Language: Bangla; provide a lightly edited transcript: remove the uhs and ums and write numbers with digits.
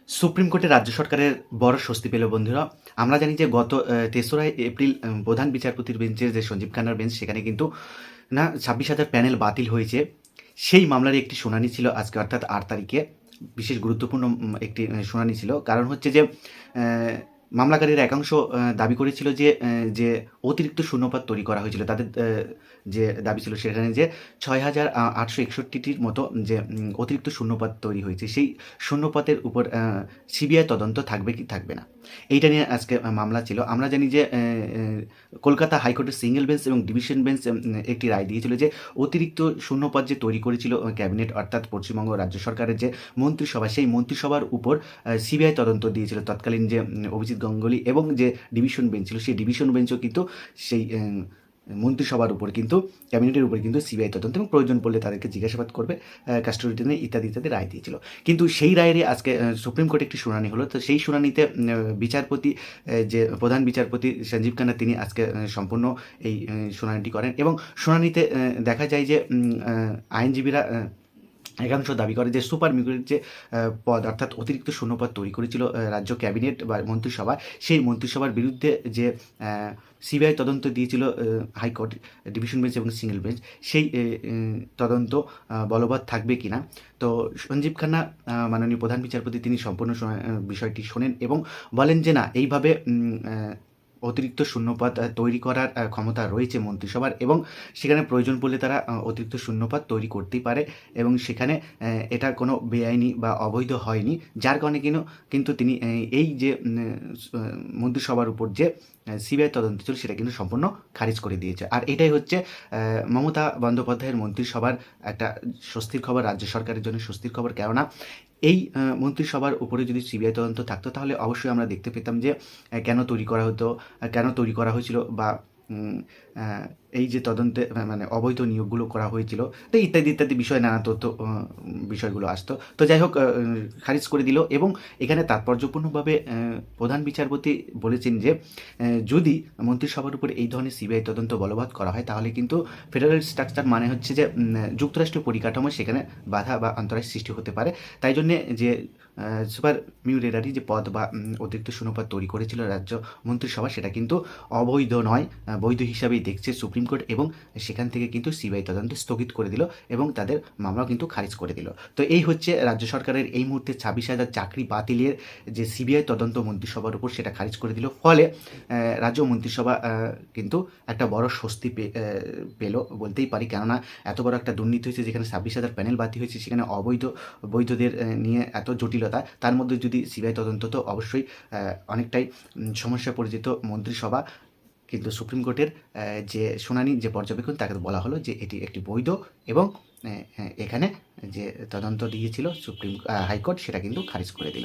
সুপ্রিম কোর্টে রাজ্য সরকারের বড় স্বস্তি পেল বন্ধুরা। আমরা জানি যে গত ৩রা এপ্রিল প্রধান বিচারপতির বেঞ্চের যে সঞ্জীব খান্নার বেঞ্চ, সেখানে কিন্তু ২৬,০০০ প্যানেল বাতিল হয়েছে। সেই মামলার একটি শুনানি ছিল আজকে, অর্থাৎ ৮ তারিখে। বিশেষ গুরুত্বপূর্ণ একটি শুনানি ছিল। কারণ হচ্ছে যে মামলাকারীর একাংশ দাবি করেছিল যে যে অতিরিক্ত শূন্যপদ তৈরি করা হয়েছিল। তাদের যে দাবি ছিল সেখানে যে ৬,৮৬১টির মতো যে অতিরিক্ত শূন্যপদ তৈরি হয়েছে, সেই শূন্যপদের উপর সিবিআই তদন্ত থাকবে কি থাকবে না, এইটা নিয়ে আজকে মামলা ছিল। আমরা জানি যে কলকাতা হাইকোর্টের সিঙ্গেল বেঞ্চ এবং ডিভিশন বেঞ্চ একটি রায় দিয়েছিল যে অতিরিক্ত শূন্যপদ যে তৈরি করেছিল ক্যাবিনেট, অর্থাৎ পশ্চিমবঙ্গ রাজ্য সরকারের যে মন্ত্রিসভা, সেই মন্ত্রিসভার উপর সিবিআই তদন্ত দিয়েছিল তৎকালীন যে অভিজিৎ গাঙ্গুলি, এবং যে ডিভিশন বেঞ্চ ছিল সেই ডিভিশন বেঞ্চও কিন্তু সেই মন্ত্রিসভার উপর কিন্তু ক্যাবিনেটের উপর কিন্তু সিবিআই তদন্ত এবং প্রয়োজন পড়লে তাদেরকে জিজ্ঞাসাবাদ করবে, কাস্টডিতে নিয়ে ইত্যাদি ইত্যাদি রায় দিয়েছিল। কিন্তু সেই রায়েরই আজকে সুপ্রিম কোর্টে একটি শুনানি হলো। তো সেই শুনানিতে বিচারপতি, যে প্রধান বিচারপতি সঞ্জীব খান্না, তিনি আজকে সম্পূর্ণ এই শুনানিটি করেন। এবং শুনানিতে দেখা যায় যে আইনজীবীরা একাংশ দাবি করে যে সুপার মিউটেড যে পদ, অর্থাৎ অতিরিক্ত শূন্যপদ তৈরি করেছিল রাজ্য ক্যাবিনেট বা মন্ত্রিসভা, সেই মন্ত্রিসভার বিরুদ্ধে যে সিবিআই তদন্ত দিয়েছিল হাইকোর্ট, ডিভিশন বেঞ্চ এবং সিঙ্গেল বেঞ্চ, সেই তদন্ত বলবৎ থাকবে কিনা। তো সঞ্জীব খান্না, মাননীয় প্রধান বিচারপতি, তিনি সম্পূর্ণ বিষয়টি শোনেন এবং বলেন যে না, এইভাবে অতিরিক্ত শূন্যপদ তৈরি করার ক্ষমতা রয়েছে মন্ত্রিসভার, এবং সেখানে প্রয়োজন পড়লে তারা অতিরিক্ত শূন্যপদ তৈরি করতেই পারে, এবং সেখানে এটা কোনো বেআইনি বা অবৈধ হয়নি, যার কারণে কিন্তু তিনি এই যে মন্ত্রিসভার উপর যে সিবিআই তদন্ত ছিল সেটা কিন্তু সম্পূর্ণ খারিজ করে দিয়েছে। আর এটাই হচ্ছে মমতা বন্দ্যোপাধ্যায়ের মন্ত্রিসভার একটা স্বস্তির খবর, রাজ্য সরকারের জন্য স্বস্তির খবর। কেননা এই মন্ত্রিসভার উপরে যদি সিবিআই তদন্ত থাকতো, তাহলে অবশ্যই আমরা দেখতে পেতাম যে কেন তৈরি করা হতো, কেন তৈরি করা হয়েছিল, বা এই যে তদন্তে মানে অবৈধ নিয়োগগুলো করা হয়েছিল, তো ইত্যাদি ইত্যাদি বিষয়ে নানা তথ্য বিষয়গুলো আসতো। তো যাই হোক, খারিজ করে দিল। এবং এখানে তাৎপর্যপূর্ণভাবে প্রধান বিচারপতি বলেছেন যে যদি মন্ত্রিসভার উপর এই ধরনের সিবিআই তদন্ত বলবৎ করা হয়, তাহলে কিন্তু ফেডারেল স্ট্রাকচার মানে হচ্ছে যে যুক্তরাষ্ট্রীয় পরিকাঠামো, সেখানে বাধা বা অন্তরায় সৃষ্টি হতে পারে। তাই জন্যে যে সুপার মিউটেটারি যে পদ বা অতিরিক্ত শূন্যপদ তৈরি করেছিল রাজ্য মন্ত্রিসভা, সেটা কিন্তু অবৈধ নয়, বৈধ হিসাবেই দেখছে সুপ্রিম কোর্ট, এবং সেখান থেকে কিন্তু সিবিআই তদন্ত স্থগিত করে দিল এবং তাদের মামলাও কিন্তু খারিজ করে দিল। তো এই হচ্ছে রাজ্য সরকারের এই মুহূর্তে ২৬,০০০ চাকরি বাতিলের যে সিবিআই তদন্ত মন্ত্রিসভার উপর, সেটা খারিজ করে দিল। ফলে রাজ্য মন্ত্রিসভা কিন্তু একটা বড় স্বস্তি পেল বলতেই পারি। কেননা এত বড় একটা দুর্নীতি হয়েছে, যেখানে ২৬,০০০ প্যানেল বাতিল হয়েছে, সেখানে বৈধদের নিয়ে এত জটিলতা, তার মধ্যে যদি সিবিআই তদন্ত, তো অবশ্যই অনেকটাই সমস্যায় পড়ে যেত মন্ত্রিসভা। কিন্তু সুপ্রিম কোর্টের যে শুনানি, যে পর্যবেক্ষণ, তাকে বলা হলো যে এটি একটি বৈধ, এবং এখানে যে তদন্ত দিয়েছিল সুপ্রিম হাইকোর্ট, সেটা কিন্তু খারিজ করে দিল।